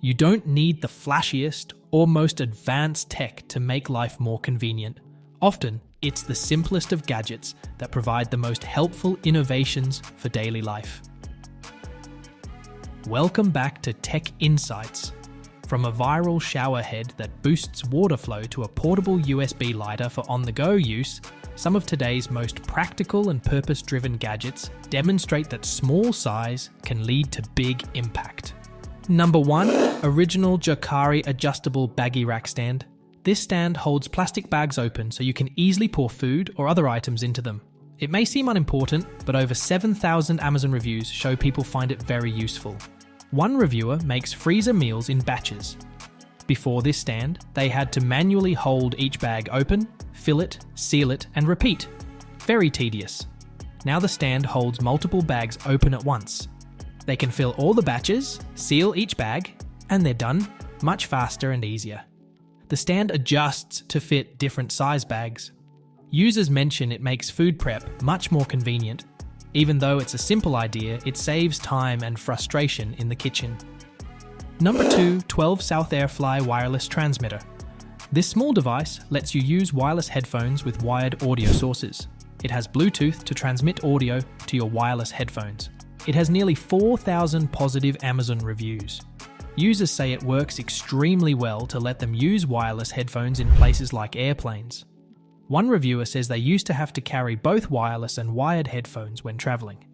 You don't need the flashiest or most advanced tech to make life more convenient. Often, it's the simplest of gadgets that provide the most helpful innovations for daily life. Welcome back to Tech Insights. From a viral shower head that boosts water flow to a portable USB lighter for on-the-go use, some of today's most practical and purpose-driven gadgets demonstrate that small size can lead to big impact. Number 1. Original Jacari Adjustable Baggy Rack Stand. This stand holds plastic bags open so you can easily pour food or other items into them. It may seem unimportant, but over 7,000 Amazon reviews show people find it very useful. One reviewer makes freezer meals in batches. Before this stand, they had to manually hold each bag open, fill it, seal it, and repeat. Very tedious. Now the stand holds multiple bags open at once. They can fill all the batches, seal each bag, and they're done much faster and easier. The stand adjusts to fit different size bags. Users mention it makes food prep much more convenient. Even though it's a simple idea, it saves time and frustration in the kitchen. Number 2. 12 South Airfly Wireless Transmitter. This small device lets you use wireless headphones with wired audio sources. It has Bluetooth to transmit audio to your wireless headphones. It has nearly 4,000 positive Amazon reviews. Users say it works extremely well to let them use wireless headphones in places like airplanes. One reviewer says they used to have to carry both wireless and wired headphones when traveling.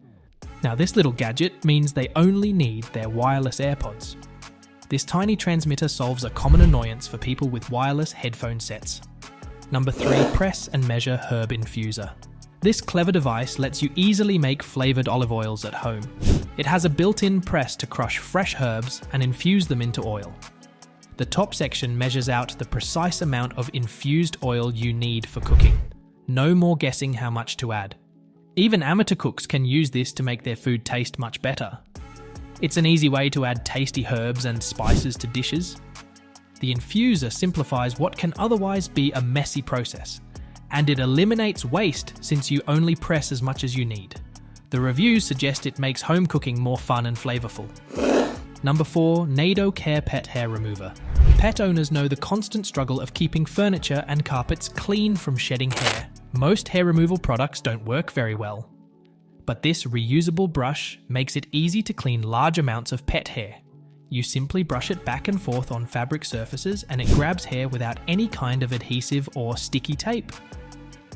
Now this little gadget means they only need their wireless AirPods. This tiny transmitter solves a common annoyance for people with wireless headphone sets. Number 3. Press and Measure Herb Infuser. This clever device lets you easily make flavored olive oils at home. It has a built-in press to crush fresh herbs and infuse them into oil. The top section measures out the precise amount of infused oil you need for cooking. No more guessing how much to add. Even amateur cooks can use this to make their food taste much better. It's an easy way to add tasty herbs and spices to dishes. The infuser simplifies what can otherwise be a messy process, and it eliminates waste since you only press as much as you need. The reviews suggest it makes home cooking more fun and flavorful. Number 4. Nado Care Pet Hair Remover. Pet owners know the constant struggle of keeping furniture and carpets clean from shedding hair. Most hair removal products don't work very well. But this reusable brush makes it easy to clean large amounts of pet hair. You simply brush it back and forth on fabric surfaces and it grabs hair without any kind of adhesive or sticky tape.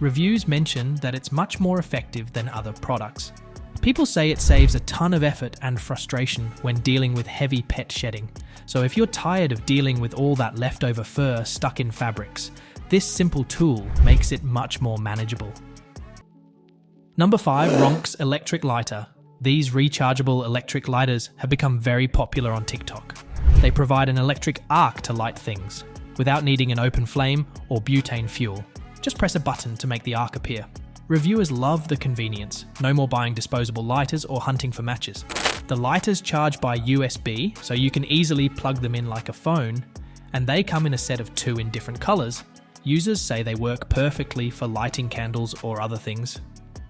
Reviews mention that it's much more effective than other products. People say it saves a ton of effort and frustration when dealing with heavy pet shedding. So if you're tired of dealing with all that leftover fur stuck in fabrics, this simple tool makes it much more manageable. Number 5. Ronks Electric Lighter. These rechargeable electric lighters have become very popular on TikTok. They provide an electric arc to light things, without needing an open flame or butane fuel. Just press a button to make the arc appear. Reviewers love the convenience, no more buying disposable lighters or hunting for matches. The lighters charge by USB, so you can easily plug them in like a phone, and they come in a set of 2 in different colors. Users say they work perfectly for lighting candles or other things.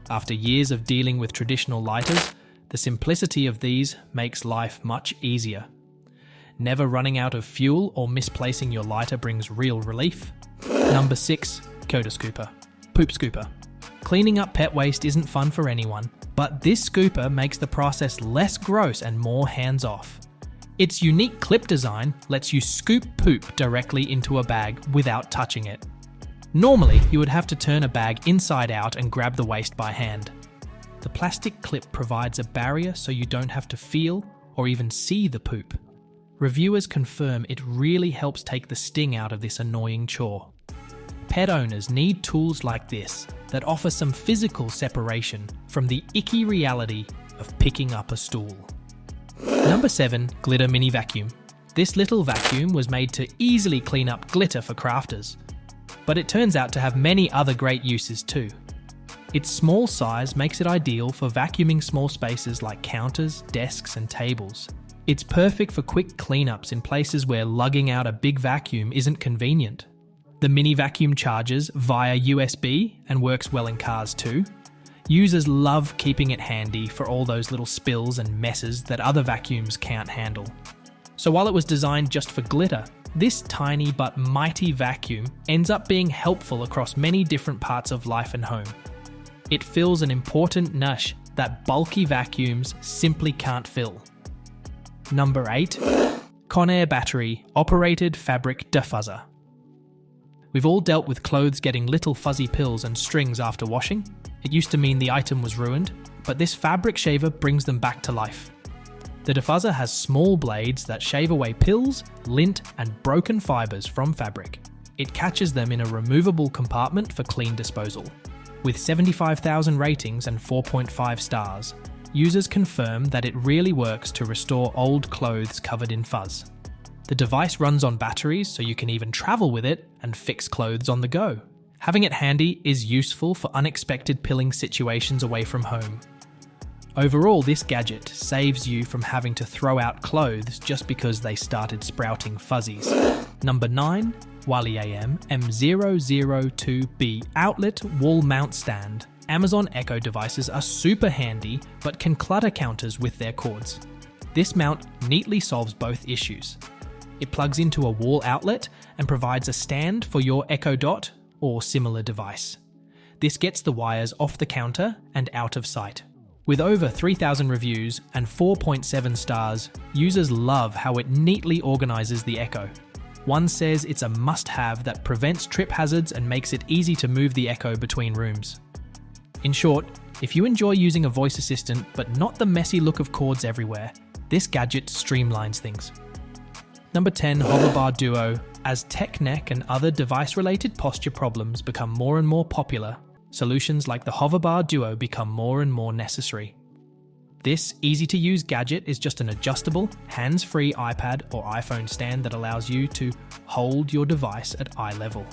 After years of dealing with traditional lighters, the simplicity of these makes life much easier. Never running out of fuel or misplacing your lighter brings real relief. Number 6. Coda Scooper. Poop Scooper. Cleaning up pet waste isn't fun for anyone, but this scooper makes the process less gross and more hands-off. Its unique clip design lets you scoop poop directly into a bag without touching it. Normally, you would have to turn a bag inside out and grab the waste by hand. The plastic clip provides a barrier so you don't have to feel or even see the poop. Reviewers confirm it really helps take the sting out of this annoying chore. Pet owners need tools like this that offer some physical separation from the icky reality of picking up a stool. Number 7. Glitter Mini Vacuum. This little vacuum was made to easily clean up glitter for crafters, but it turns out to have many other great uses too. Its small size makes it ideal for vacuuming small spaces like counters, desks, and tables. It's perfect for quick cleanups in places where lugging out a big vacuum isn't convenient. The mini vacuum charges via USB and works well in cars too. Users love keeping it handy for all those little spills and messes that other vacuums can't handle. So while it was designed just for glitter, this tiny but mighty vacuum ends up being helpful across many different parts of life and home. It fills an important niche that bulky vacuums simply can't fill. Number 8. Conair Battery Operated Fabric Defuzzer. We've all dealt with clothes getting little fuzzy pills and strings after washing. It used to mean the item was ruined, but this fabric shaver brings them back to life. The defuzzer has small blades that shave away pills, lint, and broken fibers from fabric. It catches them in a removable compartment for clean disposal. With 75,000 ratings and 4.5 stars, users confirm that it really works to restore old clothes covered in fuzz. The device runs on batteries, so you can even travel with it and fix clothes on the go. Having it handy is useful for unexpected pilling situations away from home. Overall, this gadget saves you from having to throw out clothes just because they started sprouting fuzzies. Number 9. Wally AM M002B Outlet Wall Mount Stand. Amazon Echo devices are super handy, but can clutter counters with their cords. This mount neatly solves both issues. It plugs into a wall outlet and provides a stand for your Echo Dot or similar device. This gets the wires off the counter and out of sight. With over 3,000 reviews and 4.7 stars, users love how it neatly organizes the Echo. One says it's a must-have that prevents trip hazards and makes it easy to move the Echo between rooms. In short, if you enjoy using a voice assistant but not the messy look of cords everywhere, this gadget streamlines things. Number 10. Hoverbar Duo. As tech neck and other device-related posture problems become more and more popular, solutions like the Hoverbar Duo become more and more necessary. This easy-to-use gadget is just an adjustable, hands-free iPad or iPhone stand that allows you to hold your device at eye level.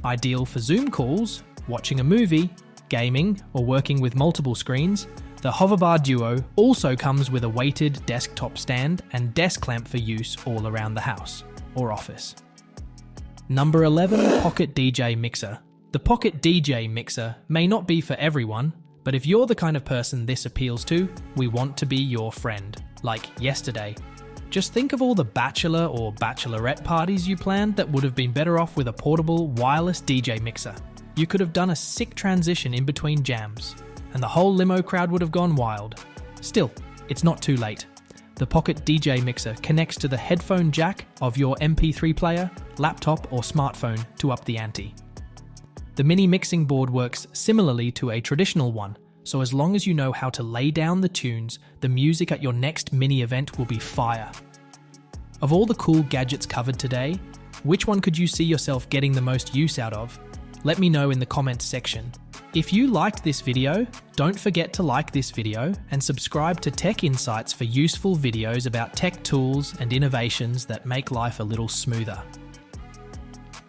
Ideal for Zoom calls, watching a movie, gaming, or working with multiple screens, the Hoverbar Duo also comes with a weighted desktop stand and desk lamp for use all around the house or office. Number 11. Pocket DJ Mixer. The Pocket DJ Mixer may not be for everyone, but if you're the kind of person this appeals to, we want to be your friend, like yesterday. Just think of all the bachelor or bachelorette parties you planned that would have been better off with a portable wireless DJ mixer. You could have done a sick transition in between jams, and the whole limo crowd would have gone wild. Still, it's not too late. The Pocket DJ Mixer connects to the headphone jack of your MP3 player, laptop, or smartphone to up the ante. The mini mixing board works similarly to a traditional one, so as long as you know how to lay down the tunes, the music at your next mini event will be fire. Of all the cool gadgets covered today, which one could you see yourself getting the most use out of? Let me know in the comments section. If you liked this video, don't forget to like this video and subscribe to Tech Insights for useful videos about tech tools and innovations that make life a little smoother.